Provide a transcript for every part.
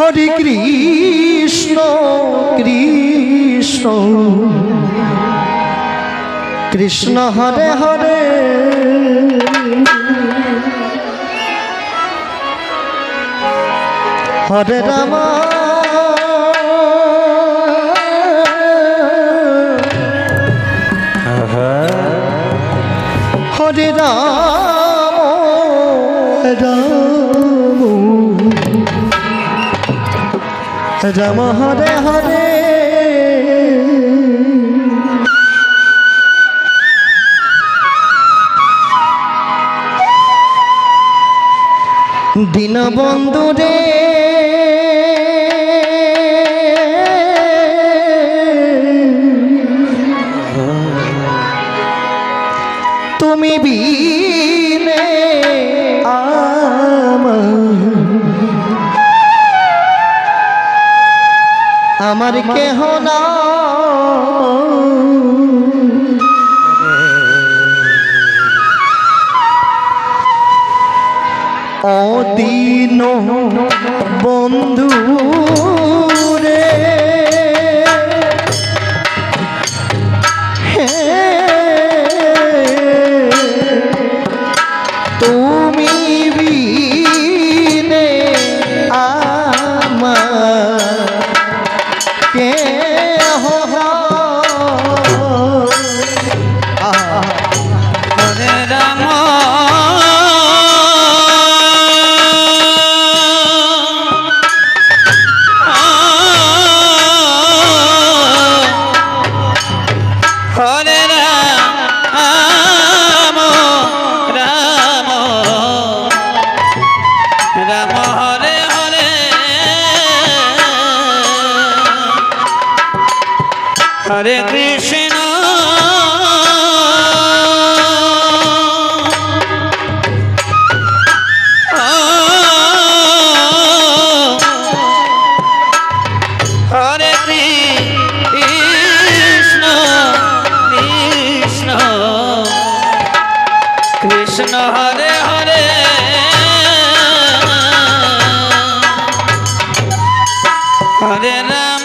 হরে কৃষ্ণ কৃষ্ণ কৃষ্ণ হরে হরে হরে রাম হরে রাম রাম রাম হরে হরে দীনবন্ধু রে তুমি বিনে আমার কেহ না অদীন বন্ধু রে তুমি বিনে আমার কেহ না হরে রাম हरे कृष्ण हरे कृष्ण कृष्ण कृष्ण हरे हरे हरे राम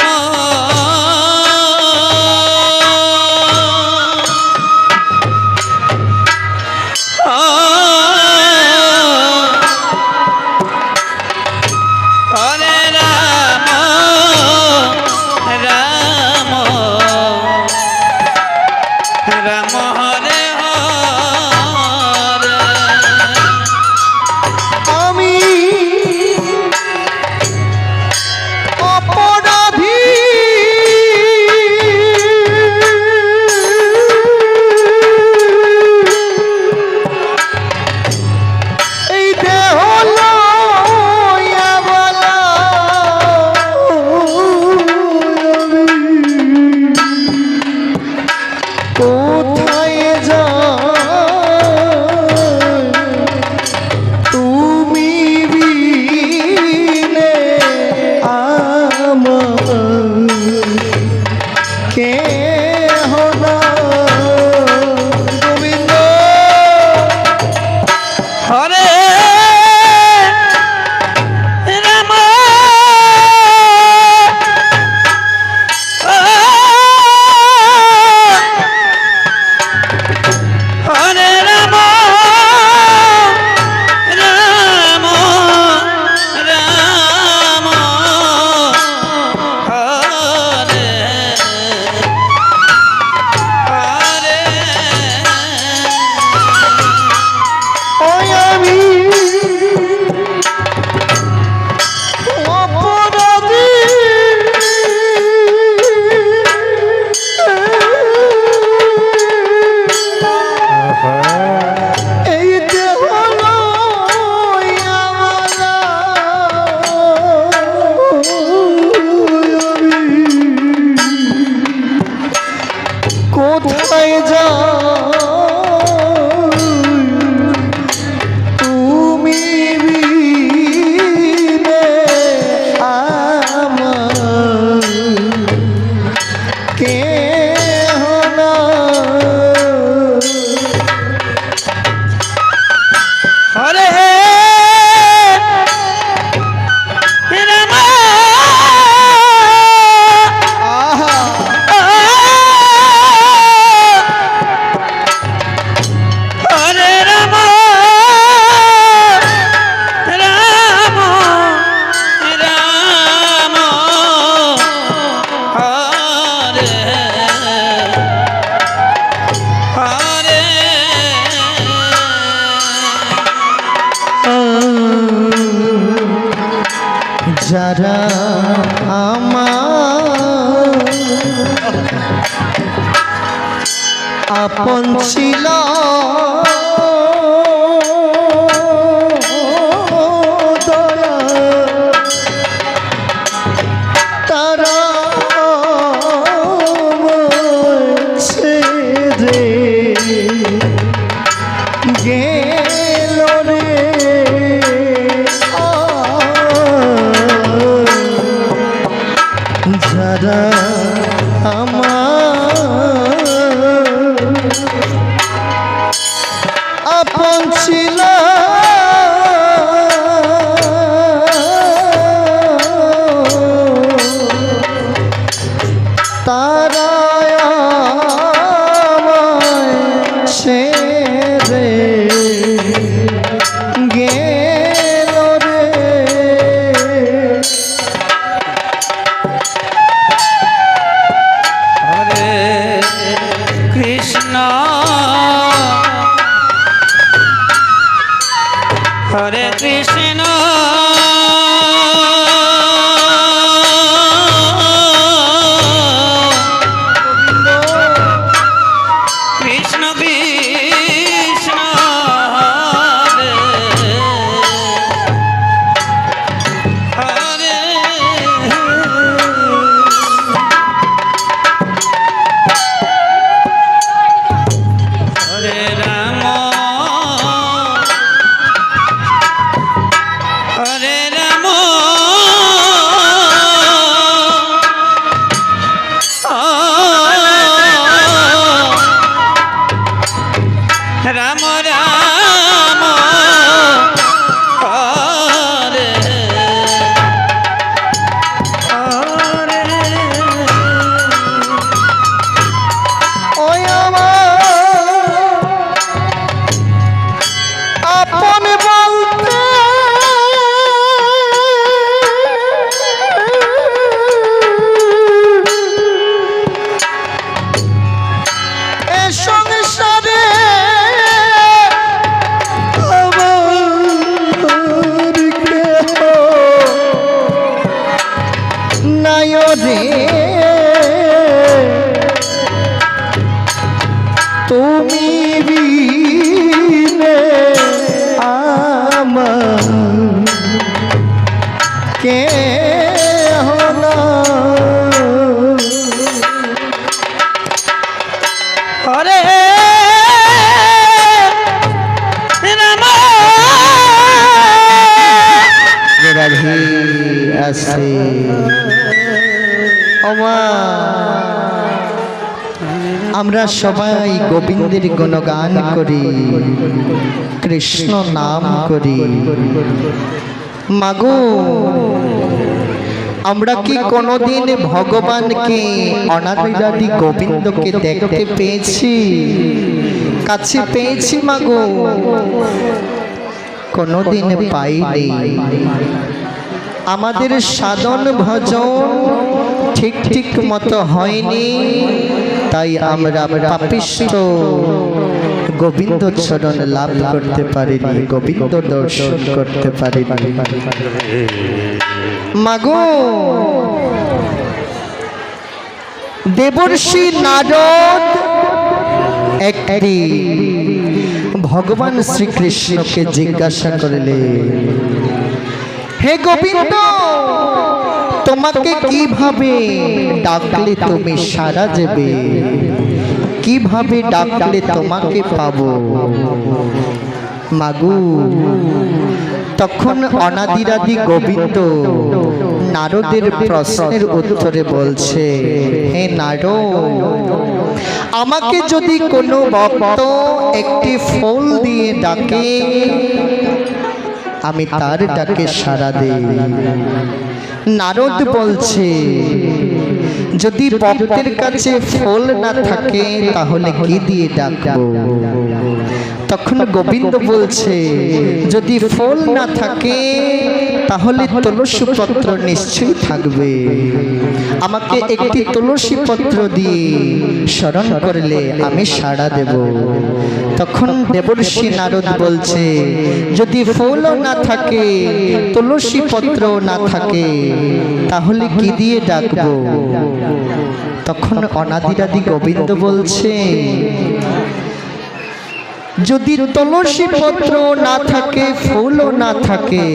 কোথায় যাও যারা আমার আপন ছিল দয়া তারা ছেড়ে গেল রে যারা আমার আপন ছিল তারা আমায় ছেড়ে গেল রে হরে কৃষ্ণ হরে কৃষ্ণ কৃষ্ণ কৃষ্ণ হরে হরে হরে রাম হরে রাম রাম রাম হরে হরে ওই আমার আপন বলতে এ সংসারে আমার কেহ নাই রে তুমি বিনে আমার কে হলো হরে রাম রাধে আসে আমরা সবাই গোবিন্দের গুণগান করি, কৃষ্ণ নাম করি। মাগো, আমরা কি কোনোদিন ভগবানকে অনাদি গোবিন্দকে দেখতে পেয়েছি, কাছে পেয়েছি? মাগো, কোনোদিন পাইনি। আমাদের সাধন ভজন ঠিক ঠিক মতো হয়নি, তাই আমরা পাপিষ্ঠ গোবিন্দ চরণ লাভ করতে পারিনি, গোবিন্দ দর্শন করতে পারিনি। মাগো, দেবর্ষি নারদ একটি ভগবান শ্রীকৃষ্ণকে জিজ্ঞাসা করলে, হে গোবিন্দ, তোমাকে কিভাবে ডাকলে তুমি সাড়া দেবে, কিভাবে ডাকলে তোমাকে পাবো? মাগু, তখন অনাদিরাদি গোবিন্দ নারদের প্রশ্নের উত্তরে বলছে, হে নারদ, আমাকে যদি কোনো ভক্ত একটি ফুল দিয়ে ডাকে, আমি তার ডাকে সাড়া দেই। নারদ বলছে, যদি ভক্তের কাছে ফুল না থাকে তাহলে কি দিয়ে ডাকবো? তখন গোবিন্দ বলছে, যদি ফল না থাকে তাহলে তুলসী পত্র নিশ্চয়ই থাকবে। আমাকে একটি তুলসী পত্র দিয়ে স্মরণ করলে আমি সাড়া দেব। তখন দেবর্ষি নারদ বলছে, যদি ফুলও না থাকে, তুলসী পত্রও না থাকে, তাহলে কি দিয়ে ডাকবো? তখন অনাদিরাদি গোবিন্দ বলছে, যদি তুলসী পত্র না থাকে, ফুলও না থাকে,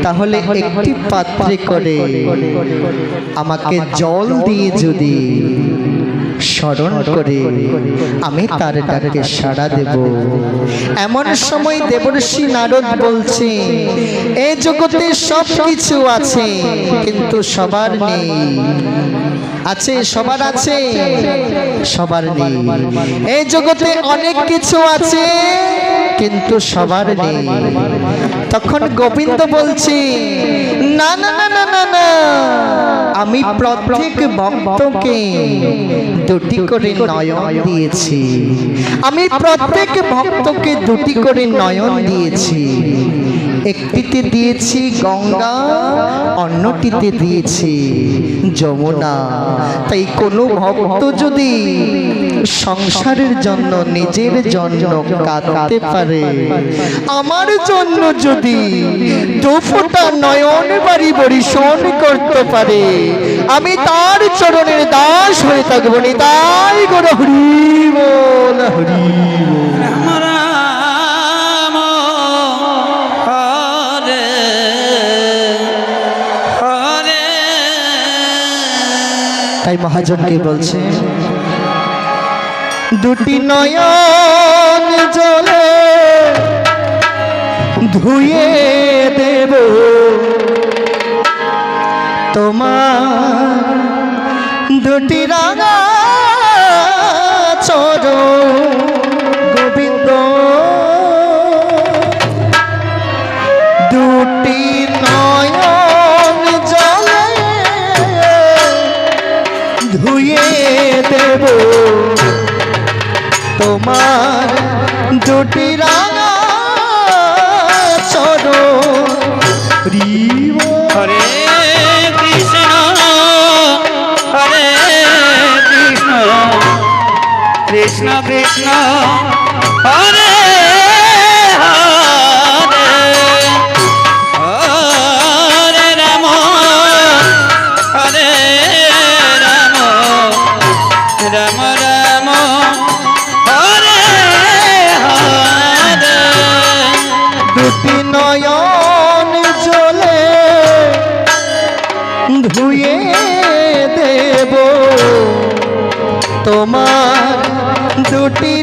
তাহলে একটি পাত্রে করে আমাকে জল দিয়ে যদি স্মরণ করে আমি তার ডাকে সাড়া দেব। এমন সময় দেবর্ষি নারদ বলছে, এই জগতে সব কিছু আছে কিন্তু সবার নেই। আছে, সবার আছে, সবার নেই। এই জগতে অনেক কিছু আছে কিন্তু সবার নেই। তখন গোবিন্দ বলছে, না না না না না না, আমি প্রত্যেক ভক্তকে দুটি করে নয়ন দিয়েছি। আমি প্রত্যেক ভক্তকে দুটি করে নয়ন দিয়েছি। একটিতে দিয়েছি গঙ্গা, অন্যটিতে দিয়েছি যমুনা। তাই কোনো ভক্ত যদি সংসারের জন্য, নিজের জন্য কাঁদতে পারে, আমার জন্য যদি দুফোঁটা নয়ন বাড়ি বরিশন করতে পারে, আমি তার চরণের দাস হয়ে থাকবো। তাই গো হরি বল, হরি বল। রাম রাম হরে হরে। তাই মহাজনকে বলছে, দুটি নয়ন জলে ধুয়ে দেব তোমার দুটি রাঙা চরণ। গোবিন্দ দুটি নয়ন জলে ধুয়ে দেব তোমার দুটি রাঙা চরণ। হরে কৃষ্ণ হরে কৃষ্ণ কৃষ্ণ কৃষ্ণ হরে হরে। হরে রাম হরে রাম রাম রাম হরে হরে। দুটি নয়ন জলে ধুয়ে দেব তোমার দুটি